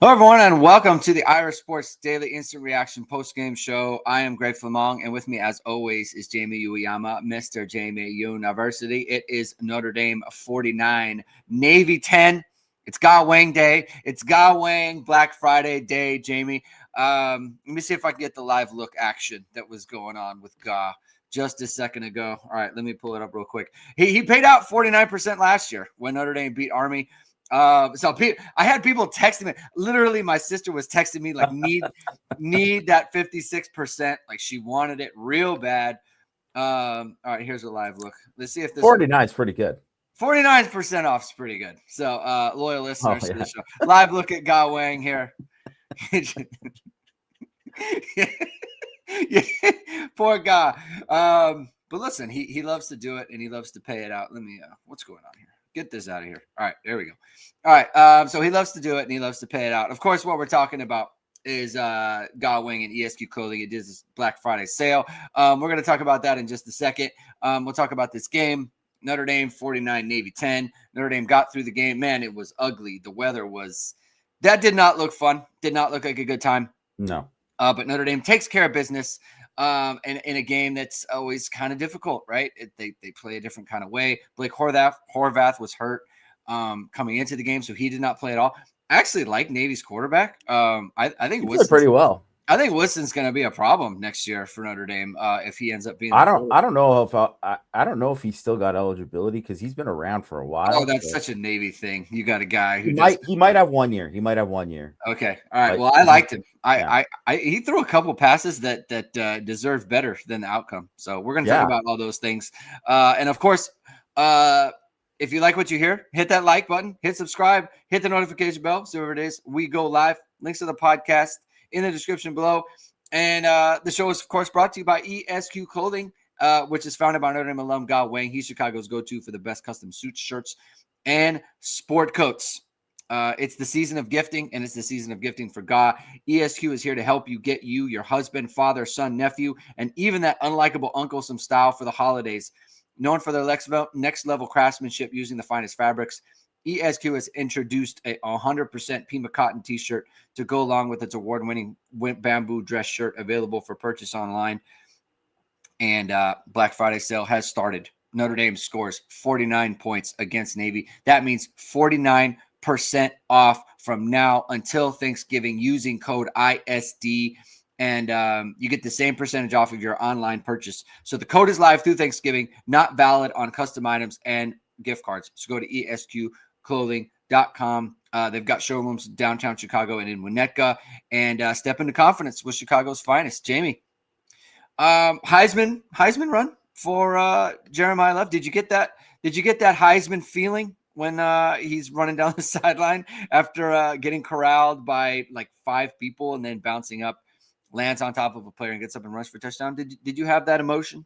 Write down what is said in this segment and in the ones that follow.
Hello, everyone, and welcome to the Irish Sports Daily Instant Reaction Postgame Show. I am Greg Flammang, and with me, as always, is Jamie Uyeyama, Mr. Jamie University. It is Notre Dame 49, Navy 10. It's Ga Wang Day. It's Ga Wang Black Friday Day, Jamie. Let me see if I can get the live look action that was going on with Ga just a second ago. All right, let me pull it up real quick. He paid out 49% last year when Notre Dame beat Army. I had people texting me. Literally, my sister was texting me like, need that 56%. Like she wanted it real bad. All right, here's a live look. Let's see if this 49 is pretty good. 49% off is pretty good. So loyal listeners to the show. Live look at Ga Wang here. Yeah, poor guy. But listen, he loves to do it and he loves to pay it out. Let me what's going on here? Get this out of here. All right, there we go. All right, so he loves to do it and he loves to pay it out. Of course, what we're talking about is Ga Wang and ESQ Clothing. It is this Black Friday sale. We're going to talk about that in just a second. We'll talk about this game. Notre Dame 49, Navy 10. Notre Dame got through the game. Man, it was ugly. The weather was – that did not look fun. Did not look like a good time. No. But Notre Dame takes care of business in a game that's always kind of difficult, right? They play a different kind of way. Blake Horvath was hurt coming into the game, so he did not play at all. I actually like Navy's quarterback. I think he played pretty well. I think Woodson's going to be a problem next year for Notre Dame if he ends up being. I don't know if he's still got eligibility because he's been around for a while. Oh, that's such a Navy thing. You got a guy who he might have 1 year. He might have 1 year. Okay, all right. Well, I liked him. He threw a couple passes that deserved better than the outcome. So we're going to talk about all those things. And of course, if you like what you hear, hit that like button, hit subscribe, hit the notification bell. So whatever it is, we go live. Links to the podcast in the description below. And the show is, of course, brought to you by ESQ Clothing, which is founded by Notre Dame alum Ga Wang. He's Chicago's go-to for the best custom suits, shirts, and sport coats. It's the season of gifting, and it's the season of gifting for Ga. ESQ is here to help you get you, your husband, father, son, nephew, and even that unlikable uncle some style for the holidays. Known for their next-level craftsmanship using the finest fabrics, ESQ has introduced a 100% Pima cotton t-shirt to go along with its award-winning bamboo dress shirt available for purchase online. And Black Friday sale has started. Notre Dame scores 49 points against Navy. That means 49% off from now until Thanksgiving using code ISD. And you get the same percentage off of your online purchase. So the code is live through Thanksgiving, not valid on custom items and gift cards. So go to esqclothing.com. They've got showrooms downtown Chicago and in Winnetka. And step into confidence with Chicago's finest. Jamie, Heisman run for Jeremiyah Love. Did you get that? Did you get that Heisman feeling when he's running down the sideline after getting corralled by like 5 people and then bouncing up? Lands on top of a player and gets up and runs for a touchdown. Did you have that emotion?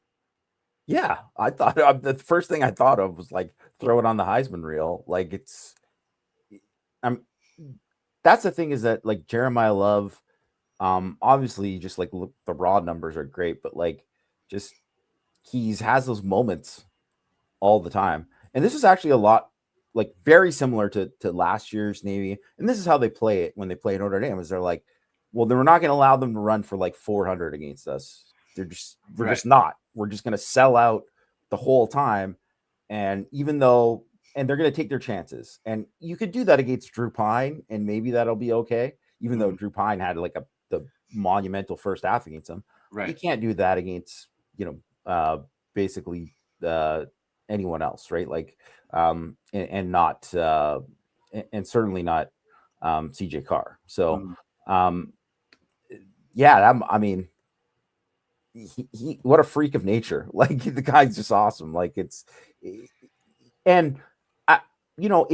Yeah, I thought the first thing I thought of was like throw it on the Heisman reel. Like that's the thing is that like Jeremiyah Love, obviously just like look, the raw numbers are great, but like just has those moments all the time. And this is actually a lot like very similar to last year's Navy. And this is how they play it when they play Notre Dame is they're like, well, we're not going to allow them to run for like 400 against us. We're just not. We're just going to sell out the whole time. And even though, and they're going to take their chances. And you could do that against Drew Pine, and maybe that'll be okay. Even though Drew Pine had like the monumental first half against them. Right. You can't do that against, basically anyone else, right? Like, and not, and certainly not CJ Carr. So, I mean, he what a freak of nature. Like the guy's just awesome. Like it's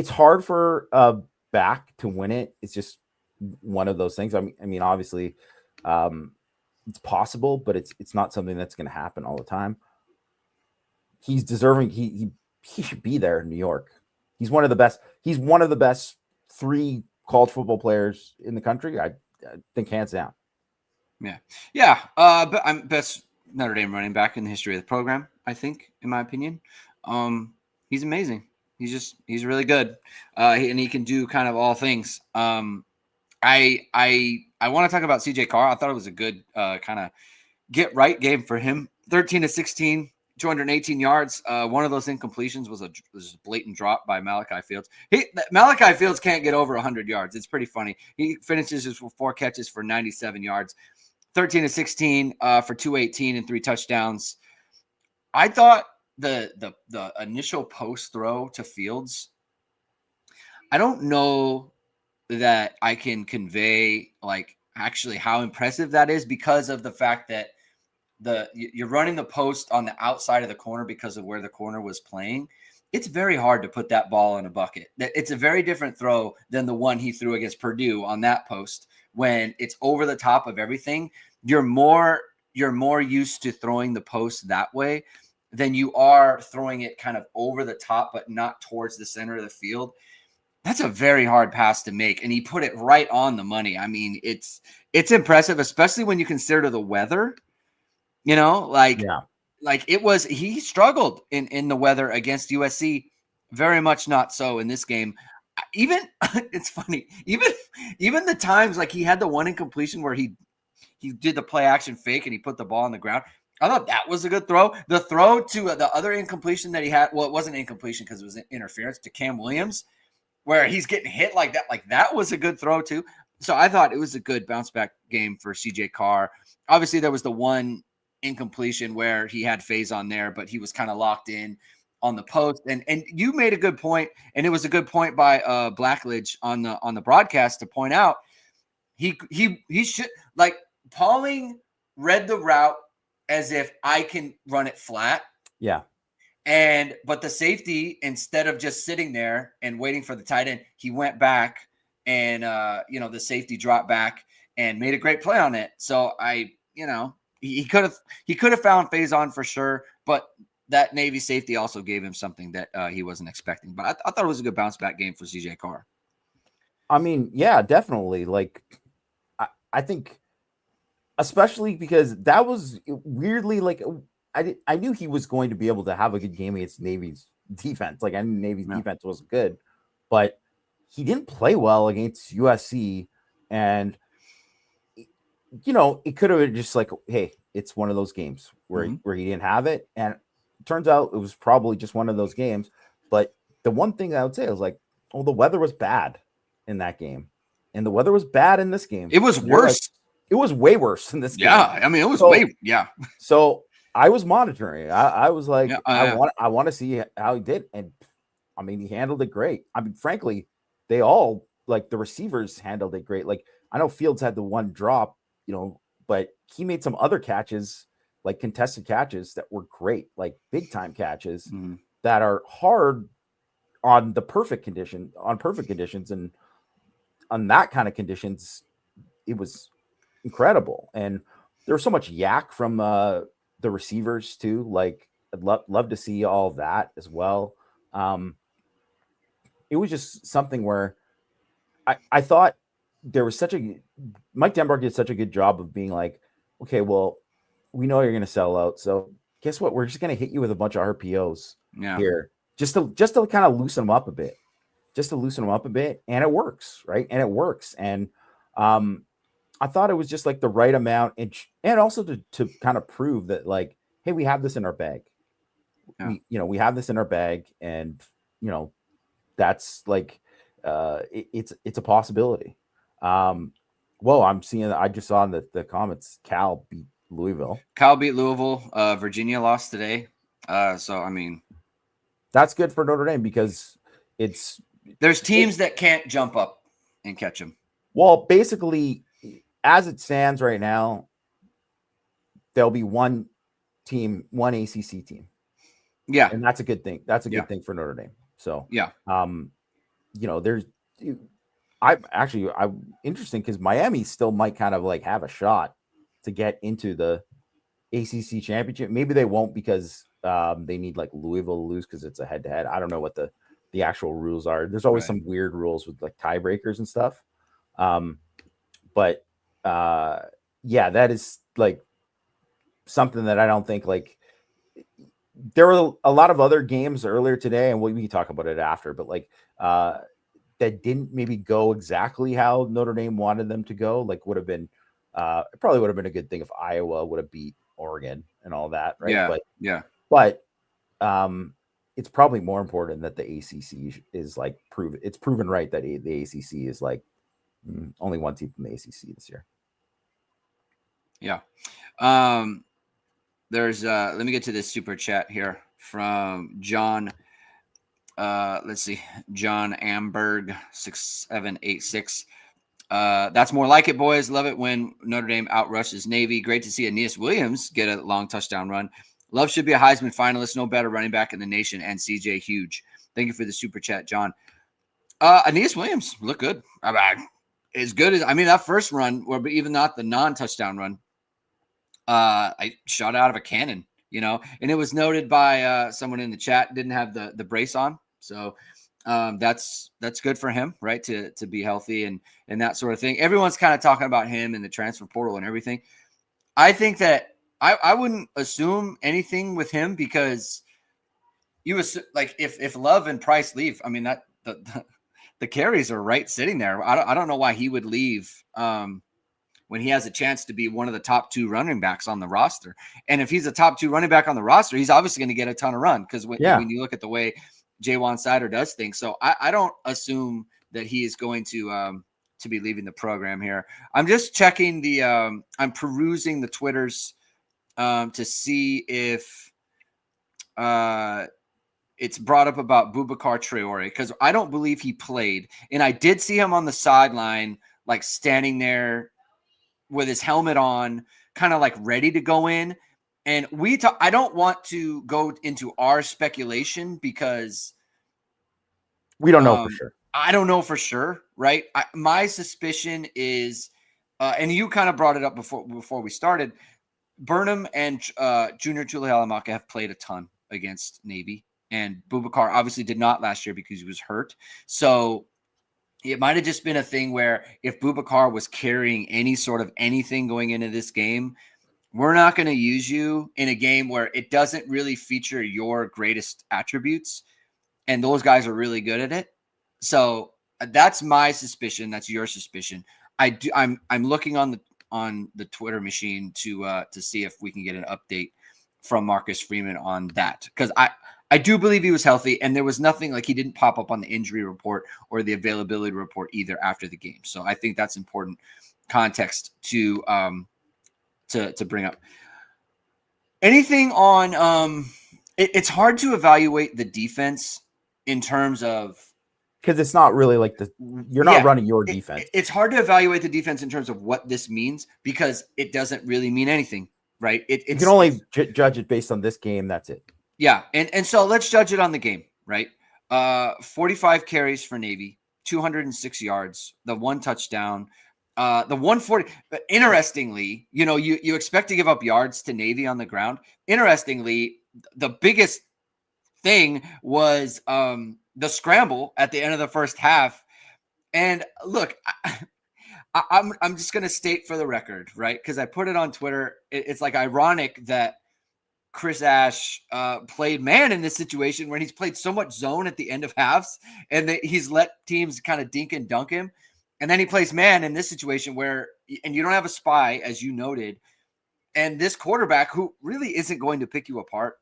hard for a back to win it. It's just one of those things. I mean, obviously, it's possible, but it's not something that's going to happen all the time. He's deserving. He should be there in New York. He's one of the best. He's one of the best 3 college football players in the country. I think hands down. Yeah. But I'm best Notre Dame running back in the history of the program. I think, in my opinion, he's amazing. He's really good, and he can do kind of all things. I I want to talk about CJ Carr. I thought it was a good kind of get right game for him. 13 to 16, 218 yards. One of those incompletions was a blatant drop by Malachi Fields. Malachi Fields can't get over 100 yards. It's pretty funny. He finishes with 4 catches for 97 yards. 13 to 16 for 218 and 3 touchdowns. I thought the initial post throw to Fields, I don't know that I can convey like actually how impressive that is because of the fact that you're running the post on the outside of the corner because of where the corner was playing. It's very hard to put that ball in a bucket. It's a very different throw than the one he threw against Purdue on that post when it's over the top of everything. You're more used to throwing the post that way than you are throwing it kind of over the top, but not towards the center of the field. That's a very hard pass to make, and he put it right on the money. I mean, it's impressive, especially when you consider the weather. You know, like it was. He struggled in the weather against USC. Very much not so in this game. Even it's funny. Even the times like he had the one incompletion where he did the play action fake and he put the ball on the ground. I thought that was a good throw. The throw to the other incompletion that he had, well, it wasn't incompletion because it was interference to Cam Williams, where he's getting hit like that. Like that was a good throw too. So I thought it was a good bounce back game for CJ Carr. Obviously, there was the one incompletion where he had Faison there, but he was kind of locked in on the post. And you made a good point, and it was a good point by Blackledge on the broadcast to point out he should, like, Pauling read the route as if I can run it flat. Yeah. But the safety, instead of just sitting there and waiting for the tight end, he went back and the safety dropped back and made a great play on it. So he could have found Faison for sure, but that Navy safety also gave him something that he wasn't expecting. But I thought it was a good bounce back game for CJ Carr. I mean, yeah, definitely. Like, I think, especially because that was weirdly like I knew he was going to be able to have a good game against Navy's defense. Like, I knew Navy's defense was good, but he didn't play well against USC, and it could have been just like, hey, it's one of those games where he didn't have it, and it turns out it was probably just one of those games. But the one thing I would say is like, oh, the weather was bad in that game, and the weather was bad in this game. It was worse. It was way worse in this game. Yeah, I mean, it was So I was monitoring. I was like, I want to see how he did, and I mean, he handled it great. I mean, frankly, they all, like, the receivers handled it great. Like, I know Fields had the one drop, but he made some other catches, like contested catches that were great, like big time catches that are hard on perfect conditions, and on that kind of conditions, it was incredible. And there was so much yak from the receivers too. Like, I'd love to see all that as well. It was just something where I thought there was Mike Denbrock did such a good job of being like, okay, well, we know you're going to sell out, so guess what? We're just going to hit you with a bunch of RPOs here, just to kind of loosen them up a bit, and it works, right? And it works, and I thought it was just like the right amount, and also to kind of prove that, like, hey, we have this in our bag. We have this in our bag, and that's like it's a possibility. I'm seeing, I just saw in the comments, Cal beat Louisville. Virginia lost today. So I mean, that's good for Notre Dame because there's teams that can't jump up and catch them. Well, basically, as it stands right now, there'll be one ACC team. Yeah. And that's a good thing. That's a good thing for Notre Dame. So, I'm interesting because Miami still might kind of like have a shot to get into the ACC championship. Maybe they won't because they need like Louisville to lose because it's a head-to-head. I don't know what the actual rules are. There's always some weird rules with like tiebreakers and stuff. But that is like something that I don't think, like, there were a lot of other games earlier today, and we can talk about it after, but like that didn't maybe go exactly how Notre Dame wanted them to go. Like would have been, it probably would have been a good thing if Iowa would have beat Oregon and all that, right? But it's probably more important that the ACC is like it's proven right that the ACC is like only one team from the ACC this year. Yeah. There's let me get to this super chat here from John. Let's see, John Amberg 6786. That's more like it, boys. Love it when Notre Dame outrushes Navy. Great to see Aeneas Williams get a long touchdown run. Love should be a Heisman finalist. No better running back in the nation. And CJ huge. Thank you for the super chat, John. Aeneas Williams look good. As good as that first run, or even not the non-touchdown run. I shot out of a cannon, and it was noted by someone in the chat didn't have the brace on. So that's good for him, right? To be healthy and that sort of thing. Everyone's kind of talking about him and the transfer portal and everything. I think that I wouldn't assume anything with him because you was like if Love and Price leave, that the carries are right sitting there. I don't know why he would leave when he has a chance to be one of the top 2 running backs on the roster. And if he's a top 2 running back on the roster, he's obviously going to get a ton of run because when you look at the way Jaywan Sider does things. So I don't assume that he is going to be leaving the program here. I'm just checking I'm perusing the Twitters to see if it's brought up about Boubacar Traore because I don't believe he played. And I did see him on the sideline, like standing there with his helmet on, kind of like ready to go in. And I don't want to go into our speculation because we don't know for sure. I don't know for sure, right? My suspicion is, and you kind of brought it up before we started, Burnham and Junior Tuihalamaka have played a ton against Navy. And Boubacar obviously did not last year because he was hurt. So it might have just been a thing where if Boubacar was carrying any sort of anything going into this game, we're not going to use you in a game where it doesn't really feature your greatest attributes. And those guys are really good at it. So that's my suspicion. That's your suspicion. I'm looking on the Twitter machine to see if we can get an update from Marcus Freeman on that. Because I do believe he was healthy, and there was nothing like he didn't pop up on the injury report or the availability report either after the game. So I think that's important context to bring up. Anything on it's hard to evaluate the defense in terms of because it's not really like you're not running your defense. It's hard to evaluate the defense in terms of what this means because it doesn't really mean anything, right? You can only judge it based on this game. That's it. Yeah, and so let's judge it on the game, right? 45 carries for Navy, 206 yards, the 1 touchdown, the 140. But interestingly, you expect to give up yards to Navy on the ground. Interestingly, the biggest thing was the scramble at the end of the first half. And look, I'm just going to state for the record, right? Because I put it on Twitter. It's like ironic that Chris Ash played man in this situation where he's played so much zone at the end of halves and he's let teams kind of dink and dunk him. And then he plays man in this situation where, and you don't have a spy, as you noted, and this quarterback who really isn't going to pick you apart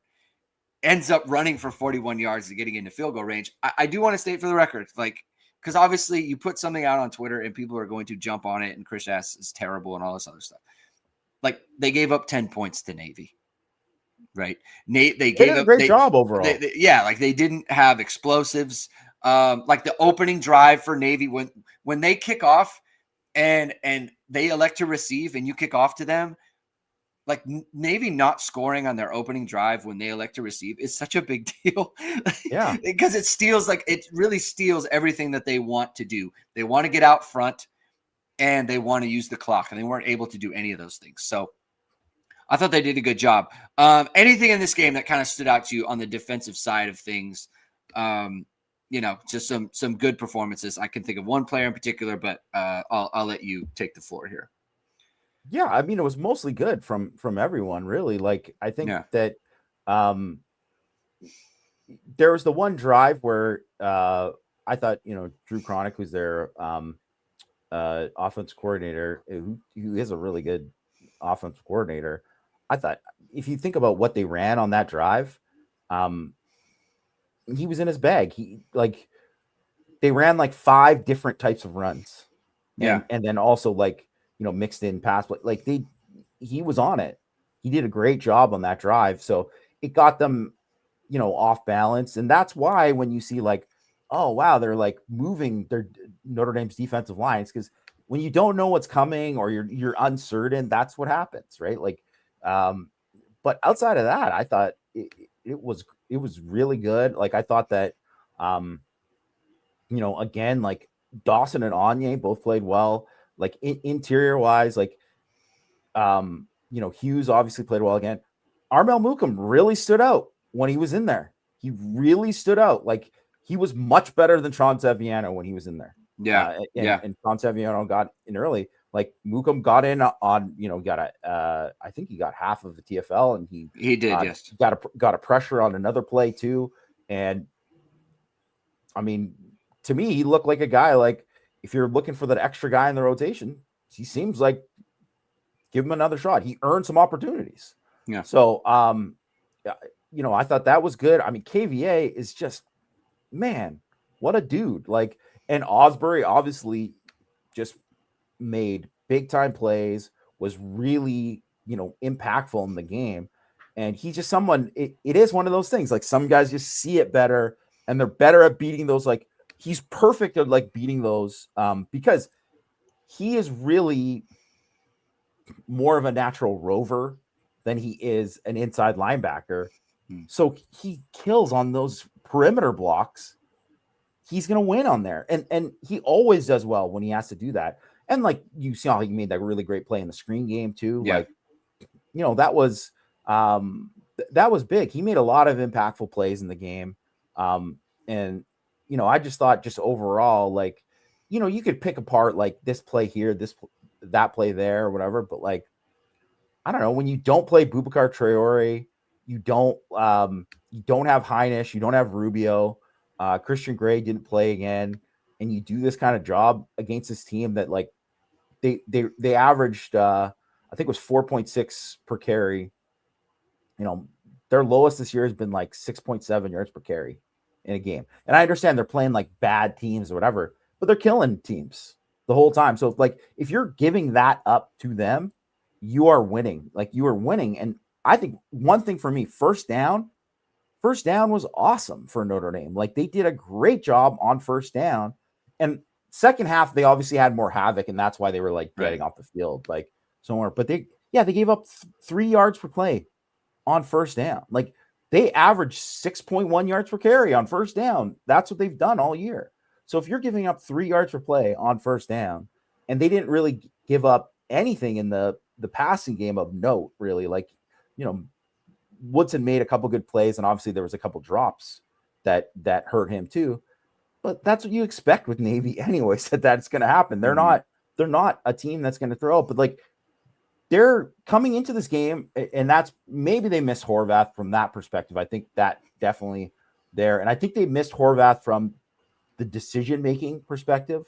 ends up running for 41 yards and getting into field goal range. I do want to state for the record, because obviously you put something out on Twitter and people are going to jump on it and Chris Ash is terrible and all this other stuff. Like they gave up 10 points to Navy. Right. They did a great job overall. They didn't have explosives. Like the opening drive for Navy when they kick off and they elect to receive and you kick off to them, like Navy not scoring on their opening drive when they elect to receive is such a big deal. Yeah. Because it really steals everything that they want to do. They want to get out front and they want to use the clock, and they weren't able to do any of those things. So I thought they did a good job. Anything in this game that kind of stood out to you on the defensive side of things? Just some good performances. I can think of one player in particular, but I'll let you take the floor here. Yeah, it was mostly good from everyone, really. Like I think that there was the one drive where I thought, Drew Cronick, who's their offense coordinator, who is a really good offensive coordinator. I thought if you think about what they ran on that drive, he was in his bag. They ran like 5 different types of runs. And then also mixed in pass play. He was on it. He did a great job on that drive. So it got them, off balance. And that's why when you see oh wow, they're moving their Notre Dame's defensive lines, because when you don't know what's coming or you're uncertain, that's what happens, right? But outside of that, I thought it was really good. I thought that again, Dawson and Anye both played well. Interior wise, Hughes obviously played well again. Armel Mukam really stood out when he was in there. He really stood out. He was much better than Sean Seviano when he was in there. And Sean Seviano got in early. Mukam got in on, I think he got half of the TFL, and he did, yes. Got a pressure on another play too. And I mean, to me, he looked like a guy, if you're looking for that extra guy in the rotation, he seems like give him another shot. He earned some opportunities. Yeah. So, I thought that was good. I mean, KVA is just, man, what a dude. And Osbury obviously just made big time plays, was really, impactful in the game. And he's just someone, it is one of those things. Some guys just see it better, and they're better at beating those. He's perfect at beating those because he is really more of a natural rover than he is an inside linebacker. So he kills on those perimeter blocks. He's going to win on there. And he always does well when he has to do that. And you see how he made that really great play in the screen game too. Yeah. That was big. He made a lot of impactful plays in the game. And I just thought just overall, you could pick apart this play here, that play there or whatever. But I don't know, when you don't play Boubacar Traore, you don't have Heinisch, you don't have Rubio, Christian Gray didn't play again, and you do this kind of job against this team that they averaged I think it was 4.6 per carry. Their lowest this year has been 6.7 yards per carry in a game. And I understand they're playing bad teams or whatever, but they're killing teams the whole time. So if you're giving that up to them, you are winning. You are winning. And I think one thing for me, first down was awesome for Notre Dame. They did a great job on first down. And second half, they obviously had more havoc, and that's why they were getting off the field somewhere. But they gave up 3 yards per play on first down. They averaged 6.1 yards per carry on first down. That's what they've done all year. So if you're giving up 3 yards per play on first down, and they didn't really give up anything in the passing game of note, really, Woodson made a couple good plays, and obviously there was a couple drops that hurt him too. But that's what you expect with Navy anyways, that's going to happen. They're not a team that's going to throw up, but they're coming into this game, and that's maybe they missed Horvath from that perspective. I think that definitely there. And I think they missed Horvath from the decision-making perspective,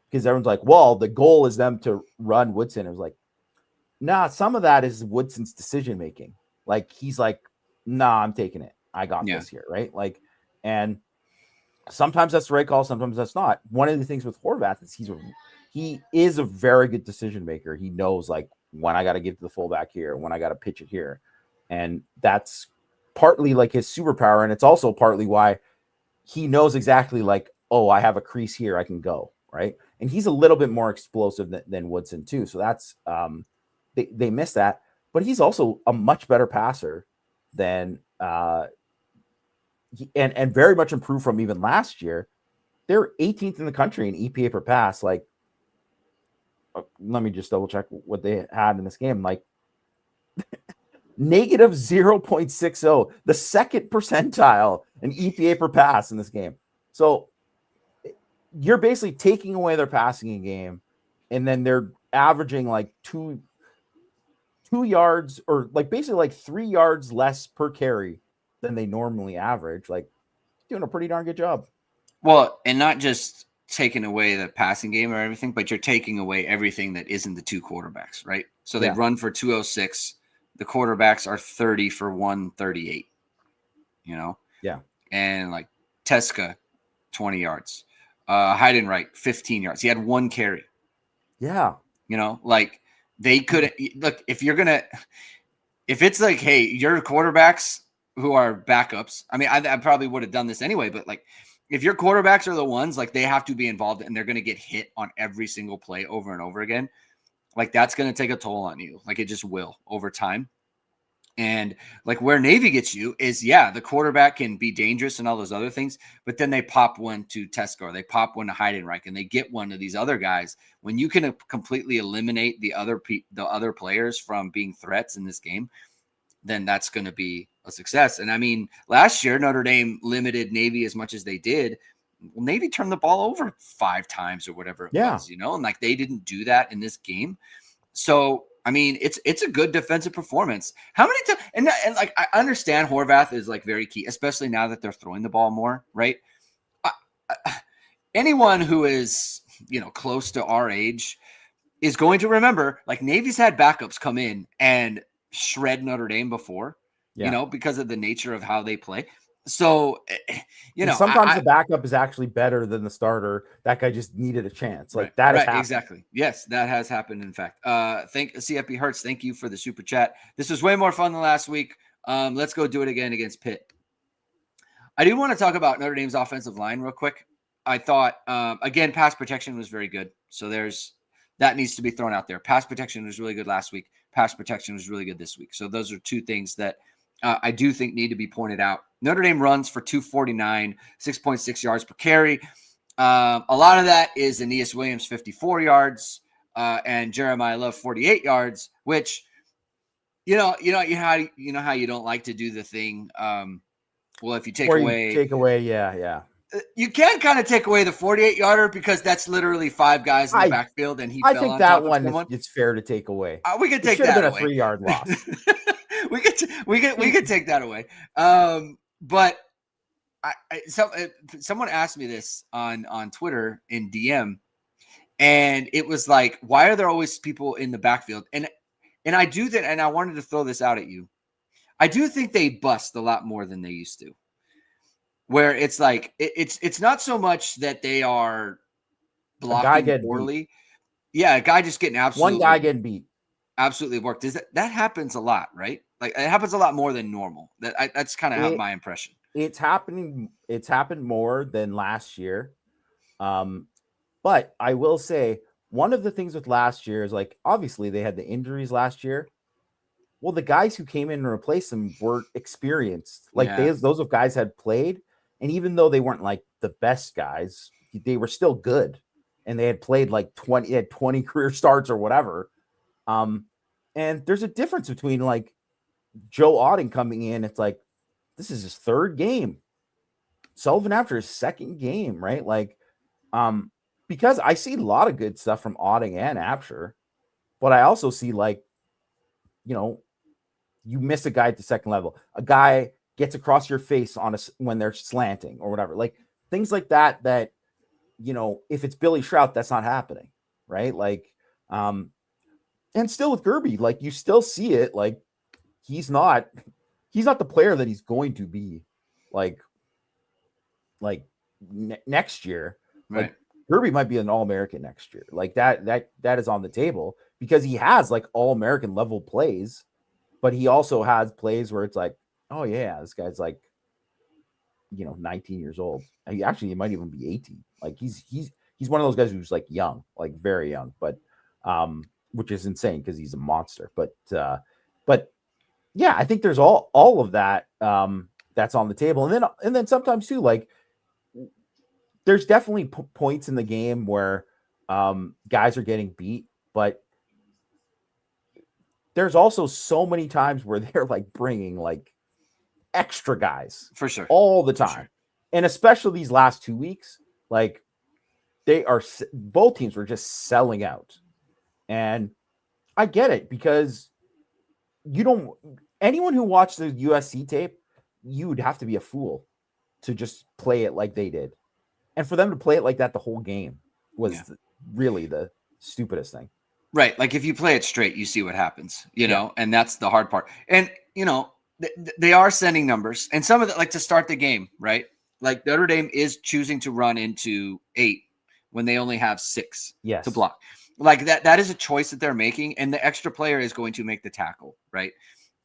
because everyone's well, the goal is them to run Woodson. It was nah, some of that is Woodson's decision-making. He's nah, I'm taking it. I got this here, right? And sometimes that's the right call, sometimes that's not. One of the things with Horvath is he is a very good decision maker. He knows when I got to give to the fullback here, when I got to pitch it here. And that's partly his superpower. And it's also partly why he knows exactly oh, I have a crease here, I can go, right? And he's a little bit more explosive than Woodson too. So that's they miss that. But he's also a much better passer than and very much improved from even last year. They're 18th in the country in EPA per pass. Let me just double check what they had in this game. Negative 0.60, the second percentile in EPA per pass in this game. So you're basically taking away their passing game, and then they're averaging 2 yards, or basically 3 yards less per carry than they normally average. Doing a pretty darn good job. Well, and not just taking away the passing game or everything, but you're taking away everything that isn't the two quarterbacks, right? So they run for 206. The quarterbacks are 30 for 138, you know? Yeah. And like Teska, 20 yards. Heidenreich, 15 yards. He had one carry. Yeah. You know, like they could look if it's like, hey, your quarterbacks who are backups. I mean, I probably would have done this anyway, but like if your quarterbacks are the ones, like they have to be involved and they're going to get hit on every single play over and over again. Like that's going to take a toll on you. Like it just will over time. And like where Navy gets you is, the quarterback can be dangerous and all those other things, but then they pop one to Teska or they pop one to Heidenreich and they get one of these other guys. When you can completely eliminate the other players from being threats in this game, then that's going to be a success. And I mean, last year, Notre Dame limited Navy as much as they did. Well, Navy turned the ball over 5 times or whatever it was, you know, and like they didn't do that in this game. So, I mean, it's a good defensive performance. How many times? And like, I understand Horvath is like very key, especially now that they're throwing the ball more, right? Anyone who is, you know, close to our age is going to remember, like Navy's had backups come in and shred Notre Dame before, you know, because of the nature of how they play. So, you know, sometimes the backup is actually better than the starter. That guy just needed a chance. Like that has happened. Exactly. Yes, that has happened. In fact, thank CFP Hertz. Thank you for the super chat. This was way more fun than last week. Let's go do it again against Pitt. I do want to talk about Notre Dame's offensive line real quick. I thought, again, pass protection was very good. So that needs to be thrown out there. Pass protection was really good last week. Pass protection was really good this week. So those are two things that I do think need to be pointed out. Notre Dame runs for 249, 6.6 yards per carry. A lot of that is Aeneas Williams, 54 yards, and Jeremiyah Love, 48 yards, which, you know how you don't like to do the thing. Well, if you take away, you can kind of take away the 48-yarder because that's literally 5 guys in the backfield, and I think that one it's fair to take away. We could take that away. Should have been a 3-yard loss. we could take that away. But someone asked me this on Twitter in DM, and it was like, why are there always people in the backfield? And I do that, and I wanted to throw this out at you. I do think they bust a lot more than they used to. Where it's like it's not so much that they are blocking poorly. Yeah, a guy just getting absolutely one guy getting beat. Absolutely worked. That happens a lot, right? Like it happens a lot more than normal. That's kind of my impression. It's happened more than last year. But I will say one of the things with last year is like obviously they had the injuries last year. Well, the guys who came in and replaced them were experienced. Like those of guys had played, and even though they weren't like the best guys, they were still good, and they had played like 20 career starts or whatever. And there's a difference between like Joe Otting coming in. It's like, this is his 3rd game. Sullivan after his 2nd game, right? Like, because I see a lot of good stuff from Otting and Apsher, but I also see like, you know, you miss a guy at the 2nd level. A guy gets across your face when they're slanting or whatever. Like things like that, you know, if it's Billy Shrout, that's not happening, right? Like, and still with Gerby, like you still see it. Like he's not the player that he's going to be like next year. Right. Like Gerby might be an All-American next year. Like that is on the table because he has like All-American level plays, but he also has plays where it's like, oh yeah, this guy's like, you know, 19 years old. He might even be 18. Like he's one of those guys who's like young, like very young, but which is insane because he's a monster. But yeah, I think there's all of that that's on the table, and then sometimes too, like there's definitely points in the game where guys are getting beat, but there's also so many times where they're like bringing like extra guys for sure all the time, and especially these last 2 weeks, like both teams were just selling out. And I get it because anyone who watched the USC tape, you would have to be a fool to just play it like they did. And for them to play it like that the whole game was really the stupidest thing. Right. Like if you play it straight, you see what happens, you know, and that's the hard part. And, you know, they are sending numbers, and some of it, like to start the game, right? Like Notre Dame is choosing to run into 8 when they only have 6 to block. Like that is a choice that they're making, and the extra player is going to make the tackle, right?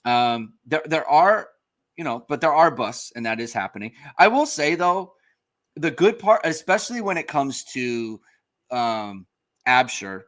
There are, you know, but there are busts, and that is happening. I will say though, the good part, especially when it comes to Absher,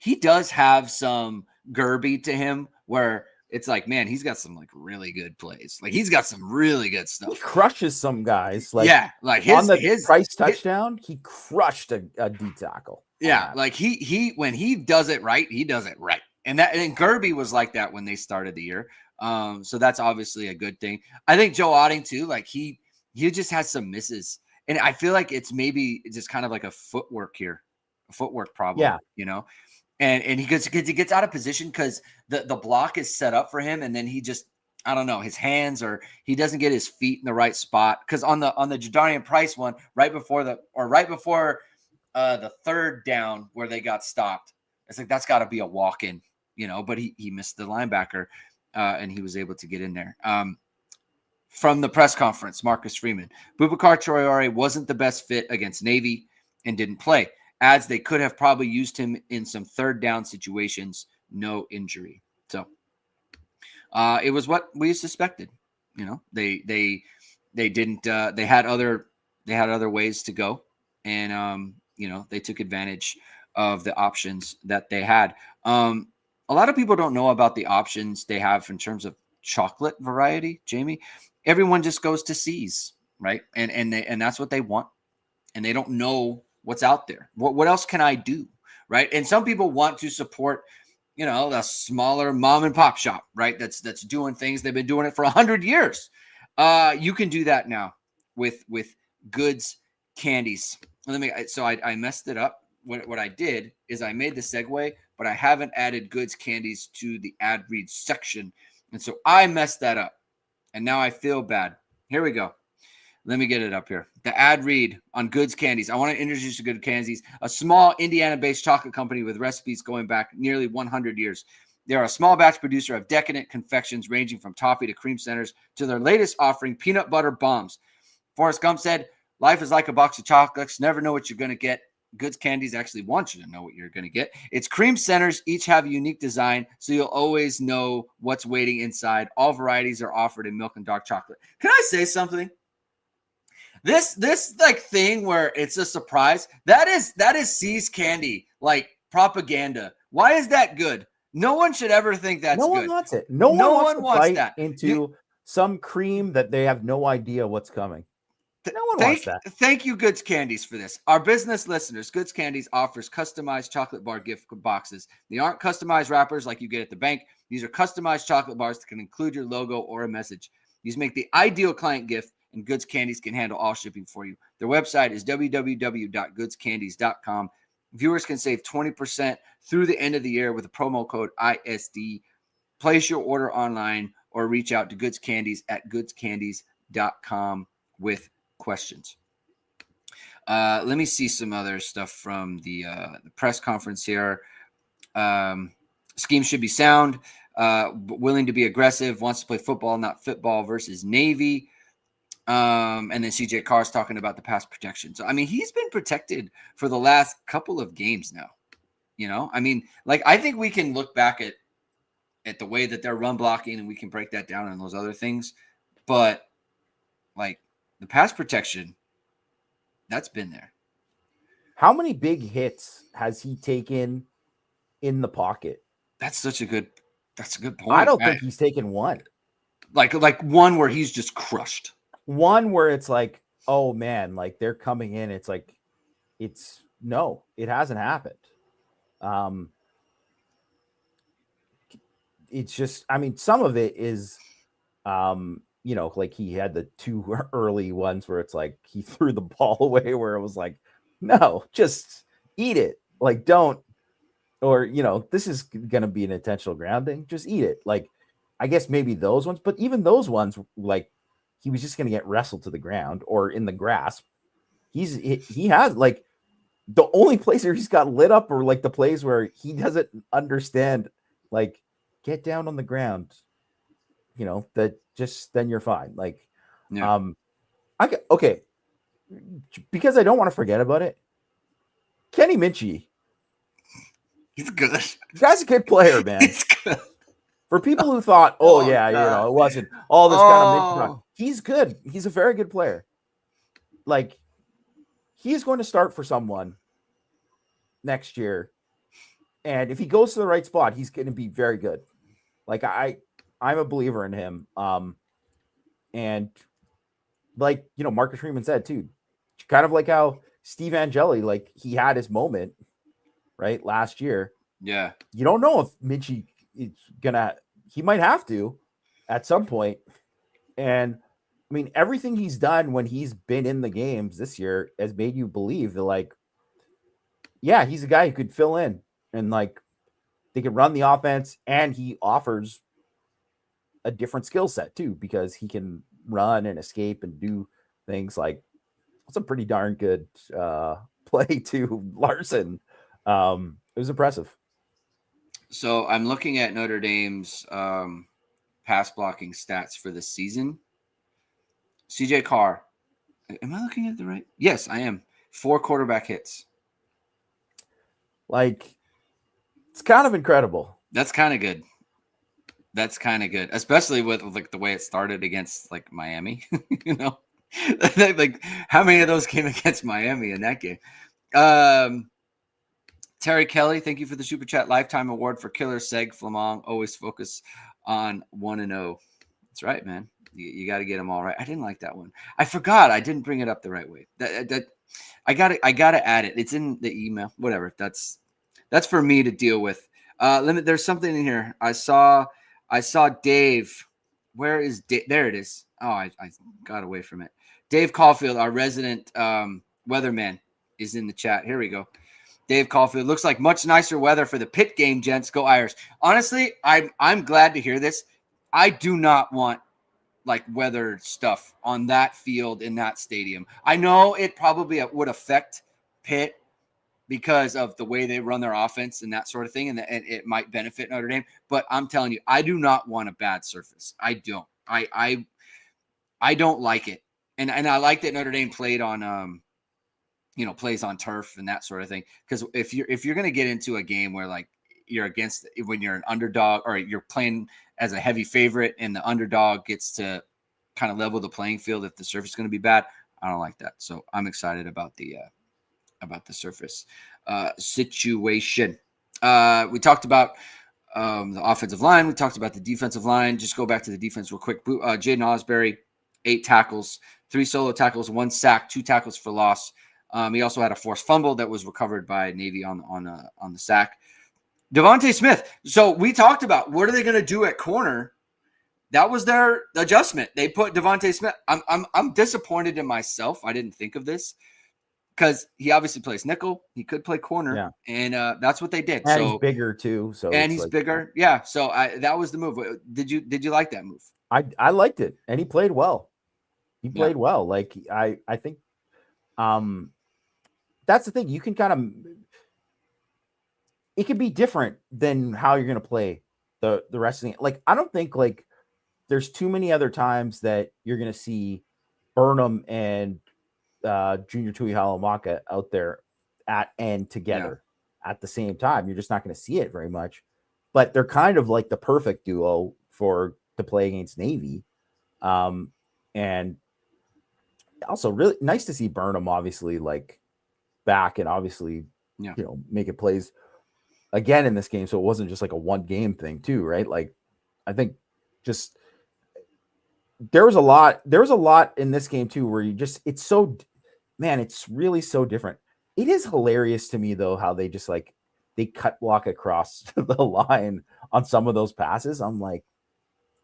he does have some Gerby to him where it's like, man, he's got some like really good plays. Like he's got some really good stuff. He crushes some guys. Like like his Price touchdown, he crushed a D tackle. Yeah, like he when he does it right, he does it right. And Gerby was like that when they started the year. So that's obviously a good thing. I think Joe Otting too, like he just has some misses. And I feel like it's maybe just kind of like a footwork problem. Yeah, you know. And he gets out of position because the block is set up for him, and then he just, I don't know, his hands, or he doesn't get his feet in the right spot. Because on the Jadarian Price one, right before the third down where they got stopped, it's like that's got to be a walk-in, you know. But he missed the linebacker, and he was able to get in there. From the press conference, Marcus Freeman, Boubacar Traore wasn't the best fit against Navy and didn't play. Adds they could have probably used him in some third down situations, no injury. So it was what we suspected. You know, they didn't they had other ways to go, and you know, they took advantage of the options that they had. A lot of people don't know about the options they have in terms of chocolate variety, Jamie. Everyone just goes to C's, right? And that's what they want, and they don't know what's out there. What else can I do, right? And some people want to support, you know, the smaller mom and pop shop, right? That's doing things. They've been doing it for 100 years. You can do that now with Goods Candies. So I messed it up. What I did is I made the segue, but I haven't added Goods Candies to the ad read section, and so I messed that up, and now I feel bad. Here we go. Let me get it up here. The ad read on Goods Candies. I want to introduce you to Goods Candies, a small Indiana-based chocolate company with recipes going back nearly 100 years. They are a small batch producer of decadent confections ranging from toffee to cream centers to their latest offering, peanut butter bombs. Forrest Gump said, "Life is like a box of chocolates. Never know what you're going to get." Goods Candies actually want you to know what you're going to get. Its cream centers each have a unique design, so you'll always know what's waiting inside. All varieties are offered in milk and dark chocolate. Can I say something? This like thing where it's a surprise, that is C's candy, like propaganda. Why is that good? No one should ever think that's good. No one wants it. No one wants that into some cream that they have no idea what's coming. No one wants that. Thank you, Goods Candies, for this. Our business listeners, Goods Candies offers customized chocolate bar gift boxes. They aren't customized wrappers like you get at the bank. These are customized chocolate bars that can include your logo or a message. These make the ideal client gift, and Goods Candies can handle all shipping for you. Their website is www.goodscandies.com. Viewers can save 20% through the end of the year with the promo code ISD. Place your order online or reach out to Goods Candies at goodscandies.com with questions. Let me see some other stuff from the press conference here. Scheme should be sound, willing to be aggressive, wants to play football, not football versus Navy. And then CJ Carr's talking about the pass protection. So, I mean, he's been protected for the last couple of games now. You know, I mean, like, I think we can look back at the way that they're run blocking, and we can break that down and those other things. But, like, the pass protection, that's been there. How many big hits has he taken in the pocket? That's a good point. I don't think he's taken one. Like one where he's just crushed. One where it's like, oh man, like they're coming in. It's like, it hasn't happened. It's just, I mean, some of it is, you know, like he had the 2 early ones where it's like he threw the ball away where it was like, no, just eat it. Like, don't, or, you know, this is going to be an intentional grounding. Just eat it. Like, I guess maybe those ones, but even those ones, like, he was just going to get wrestled to the ground or in the grasp. he has like the only plays where he's got lit up are like the plays where he doesn't understand, like, get down on the ground, that just then you're fine. Like, okay, because I don't want to forget about it. Kenny Minchie, he's good. The guy's a good player, man. He's good. For people who thought, it wasn't all this kind of he's good. He's a very good player. Like, he's going to start for someone next year. And if he goes to the right spot, he's going to be very good. Like, I'm a believer in him. And like, Marcus Freeman said too, kind of like how Steve Angeli, like, he had his moment, right, last year. Yeah. You don't know if Minchie is he might have to at some point. And I mean, everything he's done when he's been in the games this year has made you believe that, like, yeah, he's a guy who could fill in and, like, they could run the offense, and he offers a different skill set too, because he can run and escape and do things. Like, it's a pretty darn good play to Larson. It was impressive. So I'm looking at Notre Dame's pass blocking stats for the season. CJ Carr. Am I looking at the right? Yes, I am. 4 quarterback hits. Like, it's kind of incredible. That's kind of good. Especially with like the way it started against, like, Miami. Like, how many of those came against Miami in that game? Terry Kelly, thank you for the Super Chat Lifetime Award for Killer Seg Flammang. Always focus on 1-0. That's right, man. You got to get them all right. I didn't like that one. I forgot. I didn't bring it up the right way. That I got to add it. It's in the email. Whatever. That's for me to deal with. There's something in here. I saw Dave. Where is Dave? There it is. Oh, I got away from it. Dave Caulfield, our resident weatherman, is in the chat. Here we go. Dave Caulfield, looks like much nicer weather for the Pitt game, gents. Go Irish. Honestly, I'm glad to hear this. I do not want, like, weather stuff on that field in that stadium. I know it probably would affect Pitt because of the way they run their offense and that sort of thing, and it might benefit Notre Dame. But I'm telling you, I do not want a bad surface. I don't. I don't like it, and I like that Notre Dame played on plays on turf and that sort of thing. Because if you're going to get into a game where, like, you're against, when you're an underdog or you're playing as a heavy favorite and the underdog gets to kind of level the playing field if the surface is going to be bad, I don't like that. So I'm excited about the surface situation. We talked about the offensive line. We talked about the defensive line. Just go back to the defense real quick. Jaden Osbury, 8 tackles, 3 solo tackles, 1 sack, 2 tackles for loss. He also had a forced fumble that was recovered by Navy on the sack. Devontae Smith. So we talked about, what are they going to do at corner? That was their adjustment. They put Devontae Smith. I'm disappointed in myself. I didn't think of this, because he obviously plays nickel. He could play corner, and that's what they did. And he's bigger too. And he's bigger. Yeah. So that was the move. Did you like that move? I liked it, and he played well. Well. Like, I think that's the thing. You can kind of, it could be different than how you're going to play the rest of the, like, I don't think, like, there's too many other times that you're going to see Burnham and Junior Tuihalamaka out there at end together at the same time. You're just not going to see it very much, but they're kind of like the perfect duo to play against Navy. And also really nice to see Burnham, obviously, like, back and obviously, making plays again in this game. So it wasn't just like a one game thing too, right? Like, I think just there was a lot in this game too, where it's really so different. It is hilarious to me though, how they just, like, they cut block across the line on some of those passes. I'm like,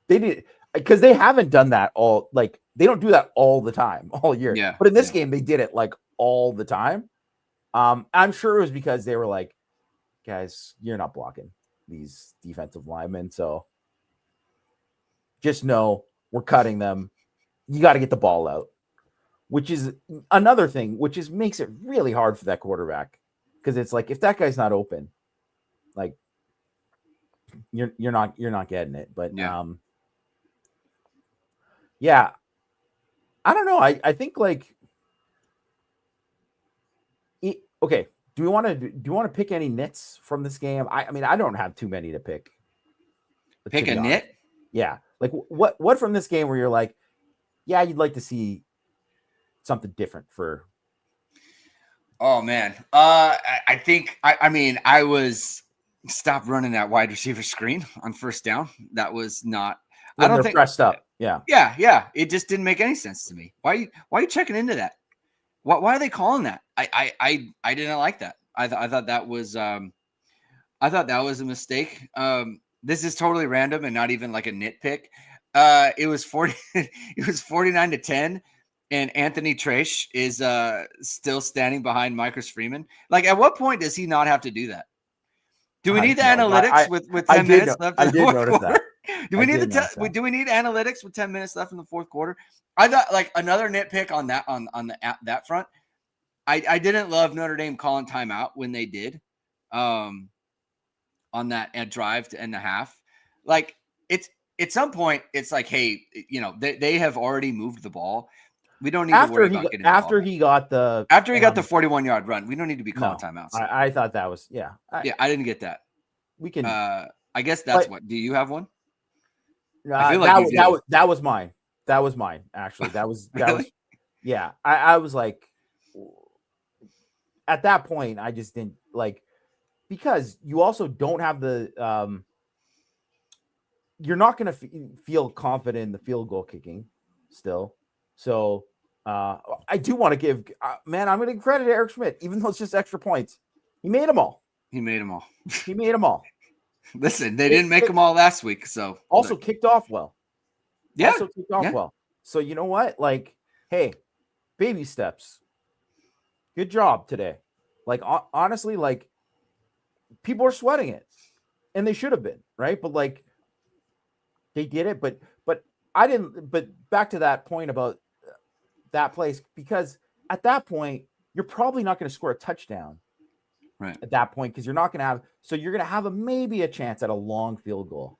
they did, because they haven't done that all, like, they don't do that all the time, all year. Yeah. But in this game, they did it, like, all the time. I'm sure it was because they were like, guys, you're not blocking these defensive linemen, so just know we're cutting them. You got to get the ball out. which is another thing, which makes it really hard for that quarterback, because it's like if that guy's not open, like you're not getting it. But yeah, I don't know. I think like okay. Do you want to pick any nits from this game? I mean, I don't have too many to pick. Pick a nit? Yeah. Like what from this game where you're like, yeah, you'd like to see something different for. Oh man. I think I was stop running that wide receiver screen on first down. That was not When they're pressed up. Yeah. Yeah. It just didn't make any sense to me. Why are you checking into that? Why are they calling that? I didn't like that. I thought that was a mistake. This is totally random and not even like a nitpick. It was 49-10, and Anthony Trash is still standing behind Marcus Freeman. Like, at what point does he not have to do that? Do we need the analytics with 10 minutes left? I did notice that. Do we need analytics with 10 minutes left in the fourth quarter? I thought, like, another nitpick on that front. I didn't love Notre Dame calling timeout when they did, on that drive to end the half. Like, it's at some point, it's like, hey, they have already moved the ball. We don't need to worry about getting after he got the 41-yard run. We don't need to be calling timeouts. I thought that was I didn't get that. We can. I guess that's what. Do you have one? I feel like that was mine. That was mine. Actually, that was yeah. I was like, at that point, I just didn't like, because you also don't have the you're not going to feel confident in the field goal kicking still. So I do want to give man, I'm going to give credit to Eric Schmidt, even though it's just extra points. He made them all. Listen, they didn't make them all last week, so also kicked off well. Yeah, well. So you know what? Like, hey, baby steps. Good job today. Like, honestly, like, people are sweating it, and they should have been, right? But like, they did it. But I didn't. But back to that point about that place, because at that point, you're probably not going to score a touchdown. Right. At that point, because you're not going to have. So you're going to have maybe a chance at a long field goal,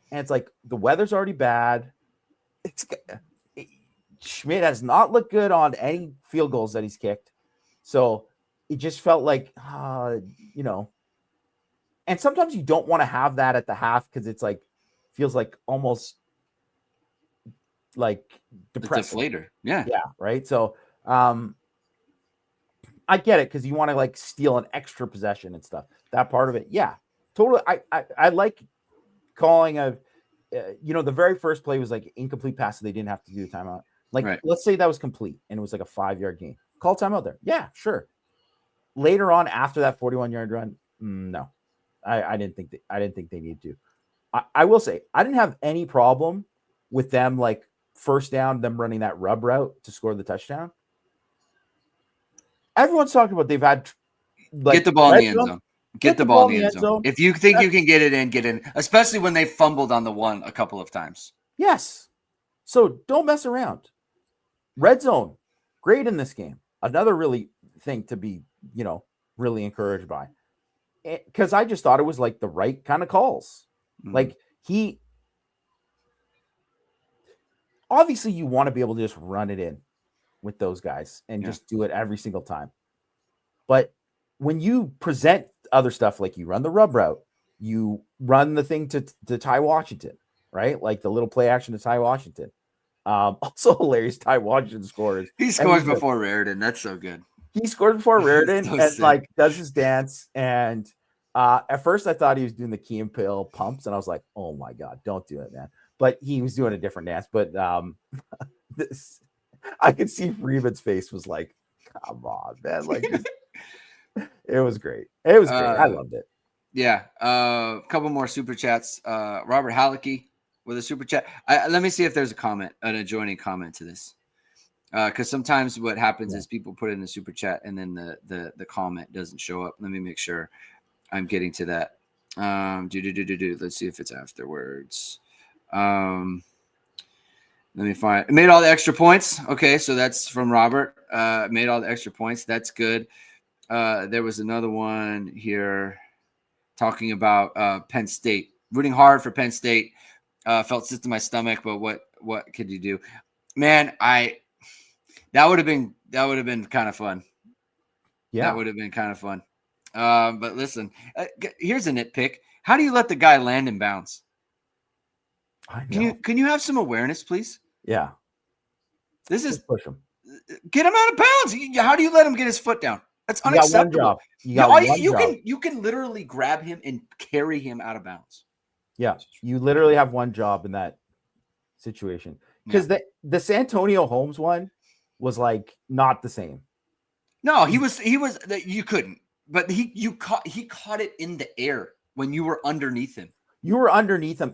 and it's like the weather's already bad. Schmidt has not looked good on any field goals that he's kicked, so it just felt like, and sometimes you don't want to have that at the half, because it's like feels like almost like depressing. Deflator. Yeah, right. So I get it, because you want to like steal an extra possession and stuff. That part of it, yeah, totally. I like calling the very first play was like incomplete pass, so they didn't have to do the timeout. Like, right. Let's say that was complete and it was like a 5-yard gain. Call timeout there. Yeah, sure. Later on, after that 41-yard run, no, I didn't think they needed to. I will say I didn't have any problem with them, like, first down, them running that rub route to score the touchdown. Everyone's talking about they've had, like, get the ball in the end zone. Get the ball in the end zone. If you think you can get in, especially when they fumbled on the one a couple of times. Yes. So don't mess around. Red zone, great in this game. Another really thing to be, really encouraged by. Because I just thought it was like the right kind of calls. Mm-hmm. Like, obviously you want to be able to just run it in with those guys and just do it every single time. But when you present other stuff, like you run the rub route, you run the thing to Ty Washington, right? Like the little play action to Ty Washington. Also hilarious. Ty Washington scores. He scores before Raridan. That's so good. He scores before Raridan and sick. Like does his dance. And at first I thought he was doing the Key and Peele pumps, and I was like, oh my God, don't do it, man. But he was doing a different dance. But I could see Freeman's face was like, come on, man. Like, it was great. It was great. I loved it. Yeah. A couple more super chats. Robert Halicki with a super chat. Let me see if there's an adjoining comment to this. Because sometimes what happens is people put in the super chat and then the comment doesn't show up. Let me make sure I'm getting to that. Let's see if it's afterwards. Let me find. Made all the extra points. Okay, so that's from Robert. Made all the extra points. That's good. There was another one here talking about Penn State. Rooting hard for Penn State. Felt sick to my stomach, but what could you do, man? That would have been kind of fun. Yeah, that would have been kind of fun. But listen, here's a nitpick. How do you let the guy land in bounds? Can you have some awareness, please? Yeah. This is just push him. Get him out of bounds. How do you let him get his foot down? That's unacceptable. You can literally grab him and carry him out of bounds. Yeah, you literally have one job in that situation. Because the Santonio Holmes one was like not the same. No, he was you couldn't. But he caught it in the air when you were underneath him. You were underneath him.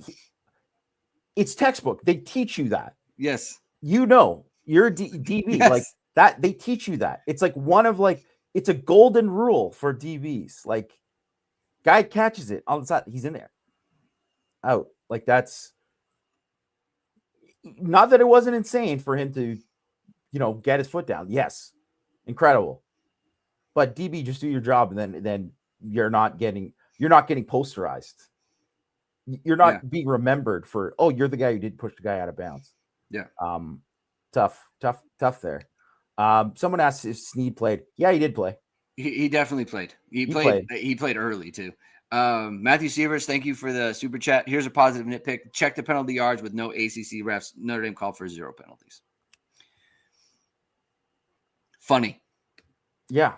It's textbook. They teach you that. Yes. You know, you're a DB. Yes. Like that, they teach you that. It's like it's a golden rule for DBs. Like, guy catches it on the side, he's in there. Out. Like, that's not that it wasn't insane for him to, get his foot down. Yes. Incredible. But DB, just do your job, and then you're not getting posterized. You're not being remembered for, oh, you're the guy who did push the guy out of bounds. Yeah. Tough there. Someone asked if Snead played. Yeah, he did play. He definitely played. He played early too. Matthew Sievers, thank you for the super chat. Here's a positive nitpick. Check the penalty yards with no ACC refs. Notre Dame called for 0 penalties. Funny. Yeah.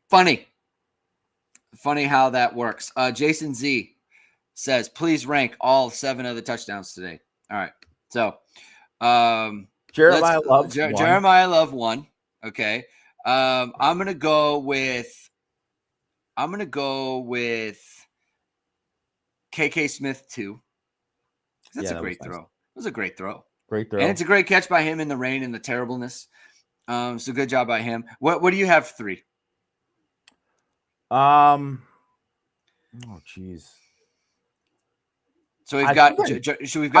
Funny how that works. Jason Z says, please rank all 7 of the touchdowns today. All right. So Jeremiah Love 1. Okay. I'm gonna go with KK Smith 2. That's a great throw. Nice. It was a great throw. Great throw. And it's a great catch by him in the rain and the terribleness. So good job by him. What do you have 3? Oh geez. So we've got. I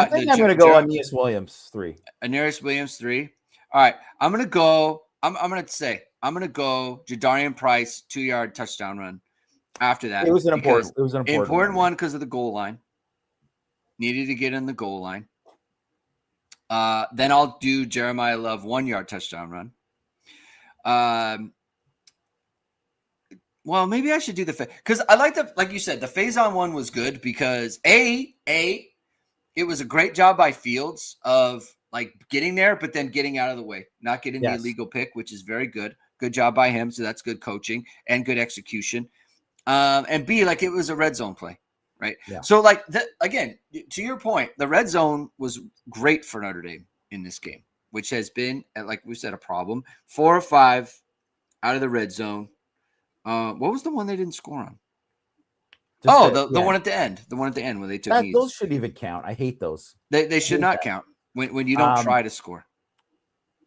think I'm going to go Aeneas Williams 3. Aeneas Williams 3. All right, I'm going to go. I'm going to go Jadarian Price 2-yard touchdown run. After that, it was an important one because of the goal line. Needed to get in the goal line. Then I'll do Jeremiah Love 1-yard touchdown run. Well, maybe I should do because I like you said, the phase-on one was good because it was a great job by Fields of like getting there, but then getting out of the way, not getting the illegal pick, which is very good. Good job by him. So that's good coaching and good execution. And B, like it was a red zone play, right? Yeah. So like again, to your point, the red zone was great for Notre Dame in this game, which has been, like we said, a problem. 4 or 5 out of the red zone. What was the one they didn't score on? The one at the end. The one at the end when they took knees. Those shouldn't even count. I hate those. They should not count when you don't try to score.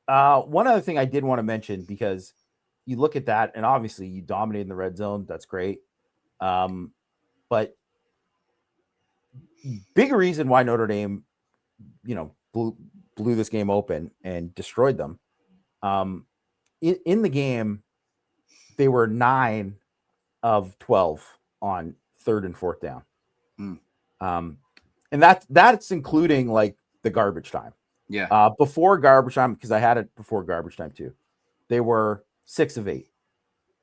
One other thing I did want to mention, because you look at that, and obviously you dominate in the red zone. That's great. But big reason why Notre Dame, blew this game open and destroyed them. In the game, they were 9 of 12 on 3rd and 4th down. And that's including like the garbage time. Yeah. Before garbage time, because I had it before garbage time too. They were 6 of 8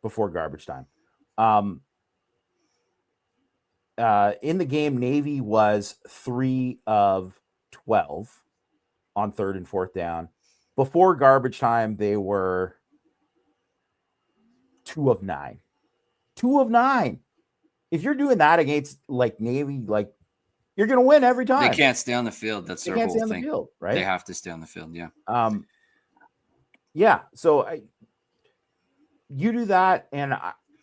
before garbage time. In the game, Navy was 3 of 12 on 3rd and 4th down. Before garbage time, they were 2 of 9. 2 of 9. If you're doing that against like Navy, like you're going to win every time. They can't stay on the field. That's their whole thing. Field, right? They have to stay on the field. Yeah. Yeah. So you do that, and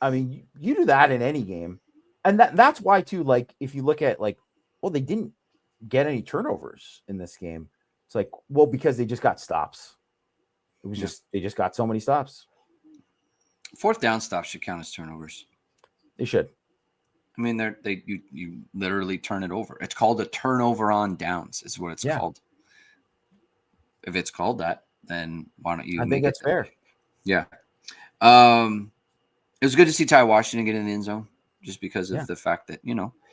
I mean, you do that in any game, and that's why too. Like if you look at they didn't get any turnovers in this game. It's like, well, because they just got stops. It was they just got so many stops. 4th down stops should count as turnovers. They should. I mean, you literally turn it over. It's called a turnover on downs. Is what it's called. if it's called that, then why don't you? I think that's fair. Yeah. It was good to see Ty Washington get in the end zone, just because of the fact that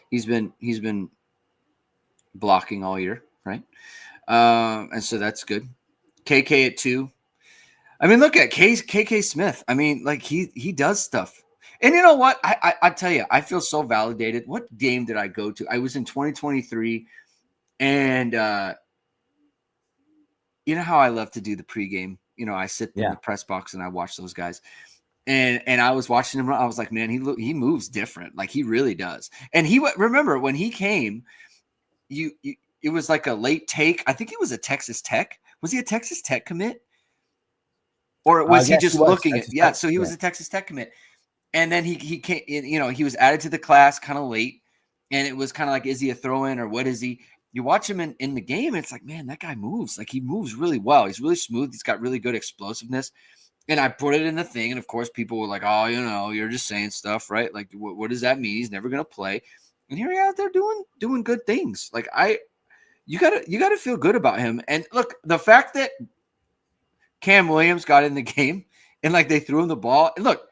he's been blocking all year, right? And so that's good. KK at 2. I mean, look at KK Smith. I mean, like he does stuff. And you know what? I tell you, I feel so validated. What game did I go to? I was in 2023, and you know how I love to do the pregame. I sit in the press box and I watch those guys. And I was watching him. I was like, man, he moves different. Like he really does. And remember when he came, it was like a late take. I think he was a Texas Tech. Was he a Texas Tech commit? Or was he just looking at? Yeah, so he was a Texas Tech commit. And then he came, he was added to the class kind of late. And it was kind of like, is he a throw-in or what is he? You watch him in the game, and it's like, man, that guy moves. Like he moves really well. He's really smooth. He's got really good explosiveness. And I put it in the thing, and of course, people were like, "Oh, you're just saying stuff, right? Like, what does that mean? He's never going to play." And here he out there doing good things. Like you gotta feel good about him. And look, the fact that Cam Williams got in the game and like they threw him the ball. And look,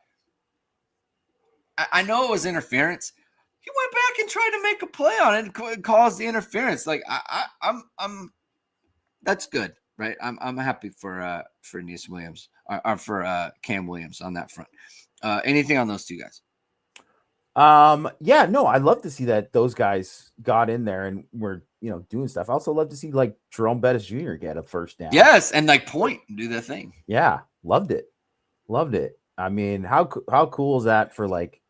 I know it was interference. He went back and tried to make a play on it and caused the interference. Like I'm that's good. Right, I'm happy for Aeneas Williams or for Cam Williams on that front. Anything on those two guys? Yeah, no, I'd love to see that those guys got in there and were doing stuff. I also love to see like Jerome Bettis Jr. get a first down. Yes, and like point and do the thing. Yeah, loved it. I mean, how cool is that for like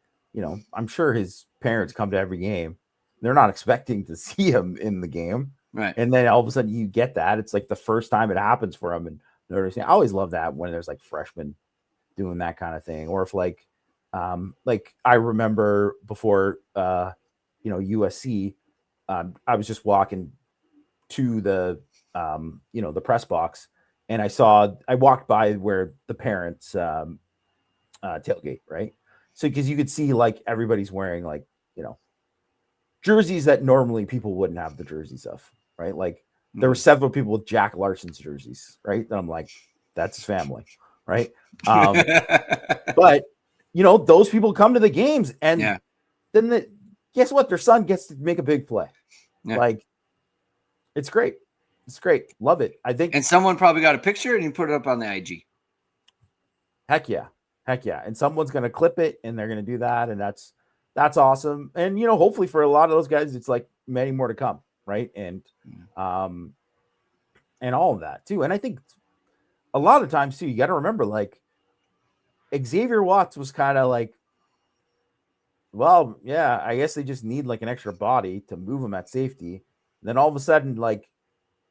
I'm sure his parents come to every game. They're not expecting to see him in the game. Right. And then all of a sudden you get that. It's like the first time it happens for them. And I always love that when there's like freshmen doing that kind of thing. Or if like I remember before, USC, I was just walking to the, the press box and I walked by where the parents tailgate, right? So, because you could see like everybody's wearing like, jerseys that normally people wouldn't have the jerseys of. Right. Like there were several people with Jack Larson's jerseys. Right. And I'm like, that's his family. Right. But those people come to the games and then guess what? Their son gets to make a big play. Yeah. Like it's great. It's great. Love it. I think. And someone probably got a picture and you put it up on the IG. Heck yeah. And someone's going to clip it and they're going to do that. And that's awesome. And, hopefully for a lot of those guys, it's like many more to come. Right. And all of that too. And I think a lot of times too, you got to remember like Xavier Watts was kind of like, well, yeah, I guess they just need like an extra body to move him at safety. And then all of a sudden, like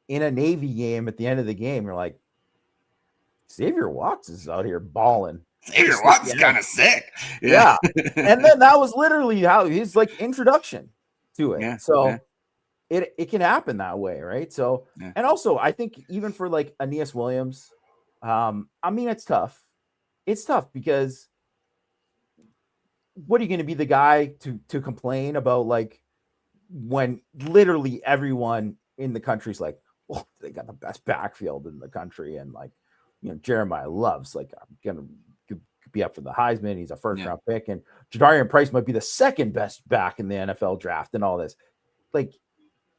in a Navy game at the end of the game, you're like, Xavier Watts is out here balling. Xavier Watts is kind of sick. Yeah. And then that was literally how his like introduction to it. Yeah. So it can happen that way, right? So and also I think even for like Aeneas Williams, I mean it's tough. It's tough because what are you going to be the guy to complain about like when literally everyone in the country's like, well, they got the best backfield in the country, and like Jeremiyah loves like I'm gonna be up for the Heisman. He's a first round pick, and Jadarian Price might be the second best back in the NFL draft, and all this. Like,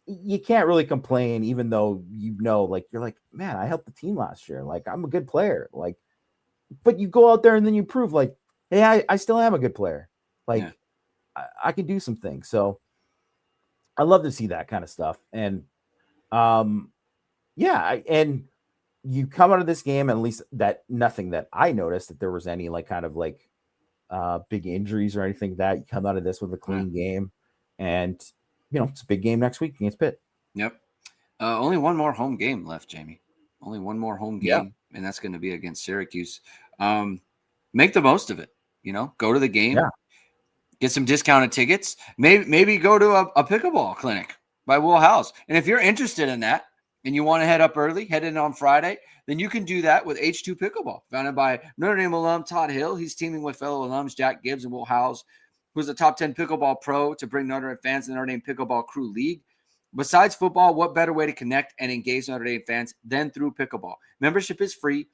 you can't really complain, even though like you're like, man, I helped the team last year. Like, I'm a good player. Like, but you go out there and then you prove, like, hey, I still am a good player. Like, I can do some things. So, I love to see that kind of stuff. And, and you come out of this game, at least that nothing that I noticed that there was any like kind of like big injuries or anything like that. You come out of this with a clean game, and it's a big game next week against Pitt. Yep. Only one more home game left, Jamie. Only one more home game, and that's going to be against Syracuse. Make the most of it. Go to the game, get some discounted tickets. Maybe go to a pickleball clinic by Will House. And if you're interested in that, and you want to head up early, head in on Friday, then you can do that with H2 Pickleball, founded by Notre Dame alum Todd Hill. He's teaming with fellow alums Jack Gibbs and Will Howes, who's a top 10 pickleball pro, to bring Notre Dame fans to the Notre Dame Pickleball Crew League. Besides football, what better way to connect and engage Notre Dame fans than through pickleball? Membership is free,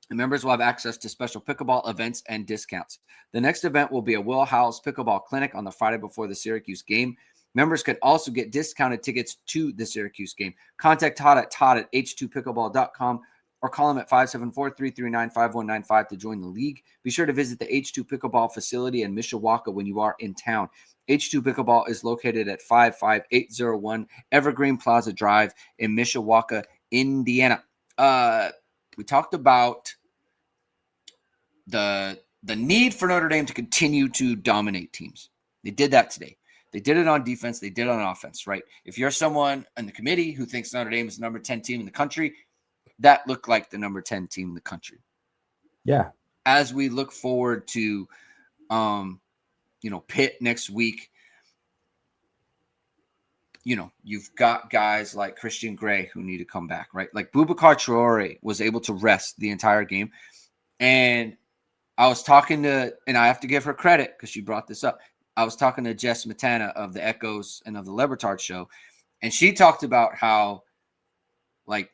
and members will have access to special pickleball events and discounts. The next event will be a Will Howell's Pickleball Clinic on the Friday before the Syracuse game. Members can also get discounted tickets to the Syracuse game. Contact Todd at h2pickleball.com or call him at 574-339-5195 to join the league. Be sure to visit the H2 Pickleball facility in Mishawaka when you are in town. H2 Pickleball is located at 55801 Evergreen Plaza Drive in Mishawaka, Indiana. We talked about the need for Notre Dame to continue to dominate teams. They did that today. They did it on defense. They did it on offense, right? If you're someone in the committee who thinks Notre Dame is the number 10 team in the country, that looked like the number 10 team in the country. Yeah. As we look forward to, Pitt next week, you've got guys like Christian Gray who need to come back, right? Like Boubacar Traore was able to rest the entire game. And I was talking to, and I have to give her credit because she brought this up. I was talking to Jess Matana of the Echoes and of the Lebertard show. And she talked about how, like,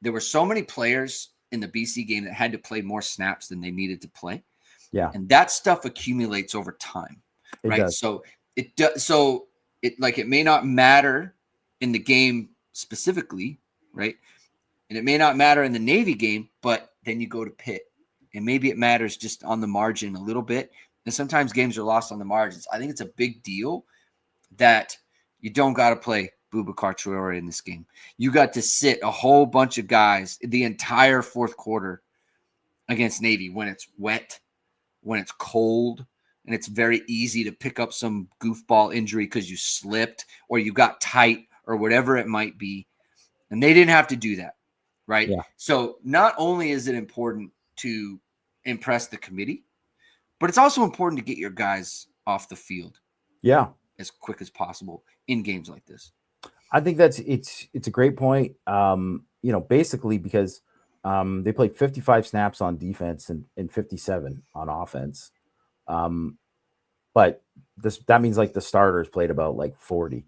there were so many players in the BC game that had to play more snaps than they needed to play. Yeah. And that stuff accumulates over time, right? Does. So it does. So it may not matter in the game specifically, right? And it may not matter in the Navy game, but then you go to Pitt and maybe it matters just on the margin a little bit. And sometimes games are lost on the margins. I think it's a big deal that you don't got to play Boubacar Traore in this game. You got to sit a whole bunch of guys the entire fourth quarter against Navy when it's wet, when it's cold, and it's very easy to pick up some goofball injury because you slipped or you got tight or whatever it might be. And they didn't have to do that, right? Yeah. So not only is it important to impress the committee, but it's also important to get your guys off the field. Yeah. As quick as possible in games like this. I think it's a great point. Basically because they played 55 snaps on defense and 57 on offense. But that means like the starters played about like 40.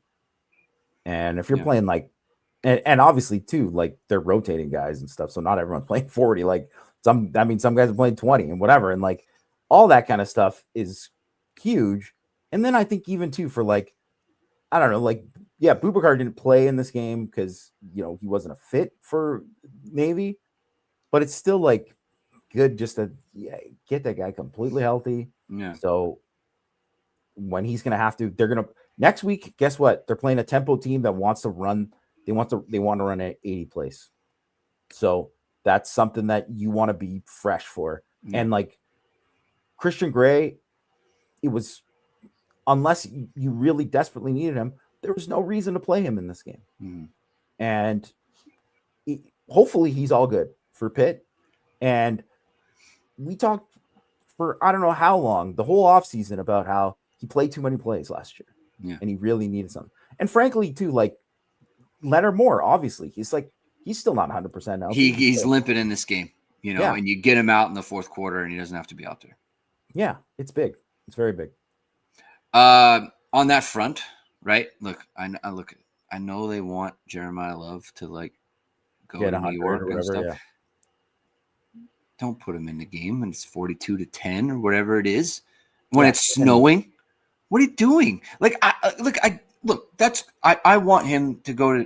And if you're playing like, and obviously too, like they're rotating guys and stuff. So not everyone's playing 40, like that means some guys are playing 20 and whatever. And like all that kind of stuff is huge. And then I think even too, for like, I don't know, like, yeah, Boubacar didn't play in this game because, he wasn't a fit for Navy, but it's still like good just to get that guy completely healthy. Yeah. So when he's going to have to, they're going to next week, guess what? They're playing a tempo team that wants to run. They want to run at 80 plays. So that's something that you want to be fresh for. Yeah. And like Christian Gray, it was, unless you really desperately needed him, there was no reason to play him in this game. Mm-hmm. And hopefully he's all good for Pitt. And we talked for, I don't know how long, the whole offseason about how he played too many plays last year. Yeah. And he really needed something. And frankly, too, like Leonard Moore, obviously, he's still not 100% now. He's limping in this game, and you get him out in the fourth quarter and he doesn't have to be out there. Yeah, it's big. It's very big. On that front, right? Look, I know they want Jeremiyah Love to like go to New York and stuff. Yeah. Don't put him in the game when it's 42-10 or whatever it is. When it's snowing, what are you doing? Like, I want him to go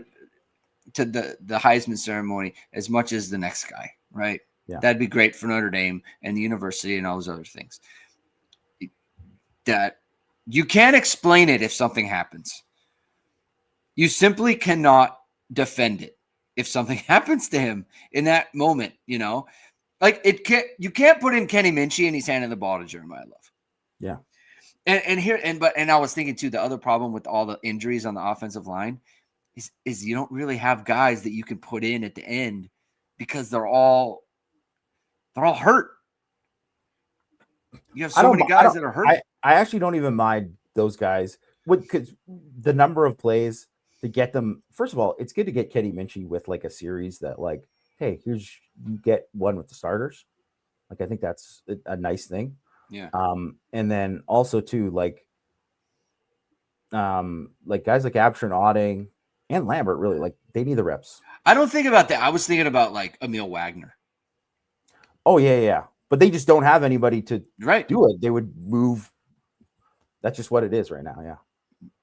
to the Heisman ceremony as much as the next guy, right? Yeah. That'd be great for Notre Dame and the university and all those other things. That you can't explain it if something happens. You simply cannot defend it if something happens to him in that moment, Like you can't put in Kenny Minchie and he's handing the ball to Jeremiyah Love. Yeah. And I was thinking too, the other problem with all the injuries on the offensive line is you don't really have guys that you can put in at the end because they're all hurt. You have so many guys that are hurt. I actually don't even mind those guys because the number of plays to get them. First of all, it's good to get Kenny Minchie with like a series that like, hey, you get one with the starters. Like, I think that's a nice thing. Yeah. And then also too, like guys like Absher and Otting, and Lambert, really, like they need the reps. I don't think about that. I was thinking about like Emil Wagner. Oh yeah. But they just don't have anybody to do it. They would move. That's just what it is right now. Yeah.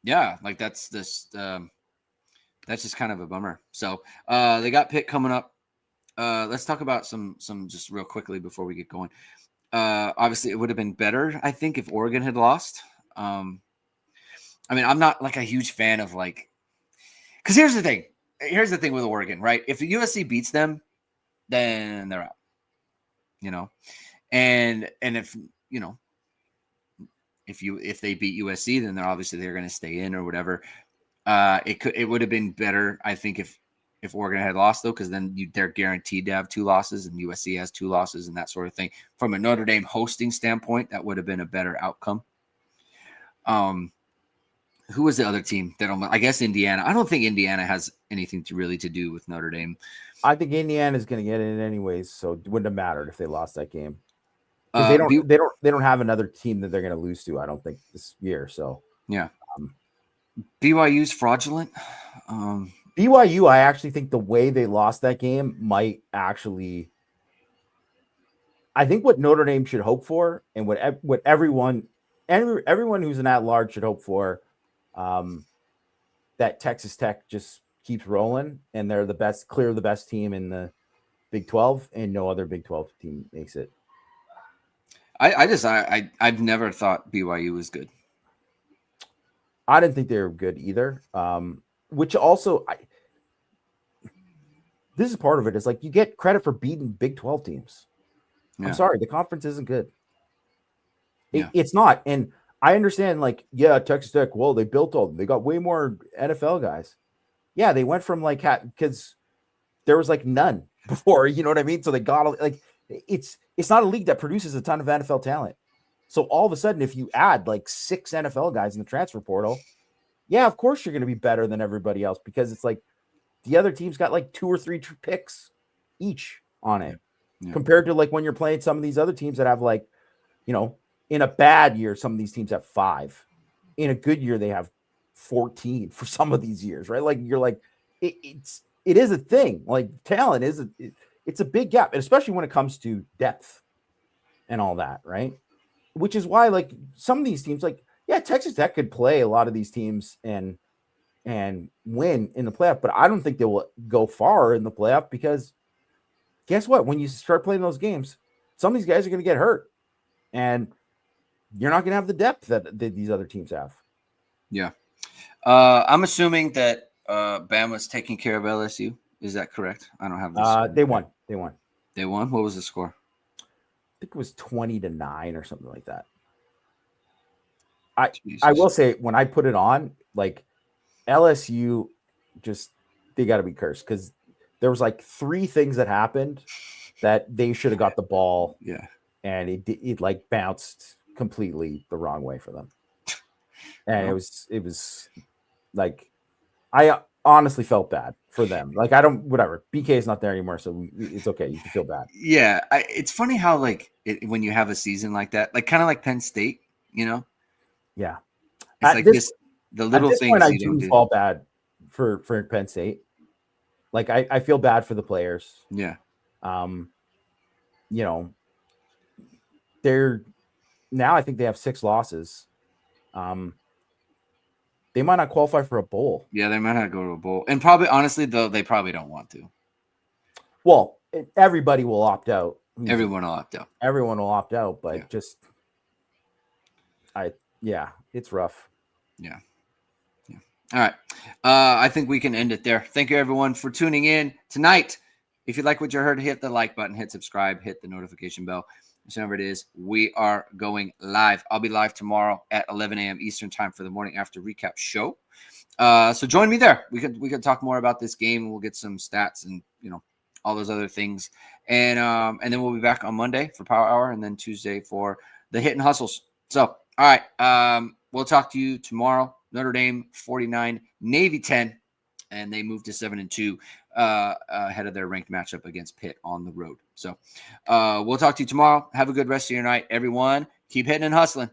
Yeah. Like that's just kind of a bummer. So they got Pitt coming up. Let's talk about some just real quickly before we get going. Obviously, it would have been better, I think, if Oregon had lost. I mean, I'm not like a huge fan of like, because here's the thing. Here's the thing with Oregon, right? If the USC beats them, then they're out. And if if they beat USC, then they're going to stay in or whatever. It would have been better, I think, if Oregon had lost, though, because then they're guaranteed to have 2 losses and USC has 2 losses and that sort of thing. From a Notre Dame hosting standpoint, that would have been a better outcome. Who was the other team I guess Indiana. I don't think Indiana has anything to do with Notre Dame. I think Indiana is going to get in anyways, so it wouldn't have mattered if they lost that game. They don't have another team that they're going to lose to, I don't think, this year. So yeah. BYU's fraudulent. BYU, I actually think the way they lost that game might actually. I think what Notre Dame should hope for, and what everyone who's an at-large should hope for, that Texas Tech just keeps rolling, and they're the best team in the Big 12, and no other Big 12 team makes it. I've never thought BYU was good. I didn't think they were good either. Which also, this is part of it. Is like you get credit for beating Big 12 teams. Yeah. I'm sorry, the conference isn't good. It's not, and I understand. Like, yeah, Texas Tech. Well, they built they got way more NFL guys. Yeah, they went from like because there was like none before. You know what I mean? So they got like it's not a league that produces a ton of NFL talent. So all of a sudden, if you add like 6 NFL guys in the transfer portal, yeah, of course you're going to be better than everybody else because it's like the other team's got like 2 or 3 picks each on it compared to like when you're playing some of these other teams that have like, in a bad year, some of these teams have 5. In a good year, they have 14 for some of these years, right? Like you're like, it is a thing. Like talent it's a big gap, especially when it comes to depth and all that, right? Which is why, like, some of these teams, like, yeah, Texas Tech could play a lot of these teams and win in the playoff, but I don't think they will go far in the playoff because guess what? When you start playing those games, some of these guys are going to get hurt, and you're not going to have the depth that these other teams have. Yeah. I'm assuming that Bama's taking care of LSU. Is that correct? I don't have this. They won. They won? What was the score? I think it was 20-9 or something like that. I will say when I put it on, like LSU, they got to be cursed because there was like 3 things that happened that they should have got the ball. Yeah, and it like bounced completely the wrong way for them, and it was like I honestly felt bad for them. Like whatever. BK is not there anymore, so it's okay. You can feel bad. Yeah, it's funny how like when you have a season like that, like kind of like Penn State, Yeah, it's like the little things point, I do fall bad for Penn State. Like I feel bad for the players. Yeah. They're now I think they have 6 losses. They might not qualify for a bowl. Yeah, they might not go to a bowl. And probably, honestly, though, they probably don't want to. Well, everybody will opt out. Everyone will opt out. Everyone will opt out, but it's rough. Yeah. All right. I think we can end it there. Thank you, everyone, for tuning in tonight. If you like what you heard, hit the like button, hit subscribe, hit the notification bell. Whichever it is, we are going live. I'll be live tomorrow at 11 a.m. Eastern time for the morning after recap show. So join me there. We could talk more about this game. We'll get some stats and all those other things. And then we'll be back on Monday for Power Hour and then Tuesday for the hit and hustles. So all right, we'll talk to you tomorrow. Notre Dame 49, Navy 10, and they moved to 7-2 ahead of their ranked matchup against Pitt on the road. So we'll talk to you tomorrow. Have a good rest of your night, everyone. Keep hitting and hustling.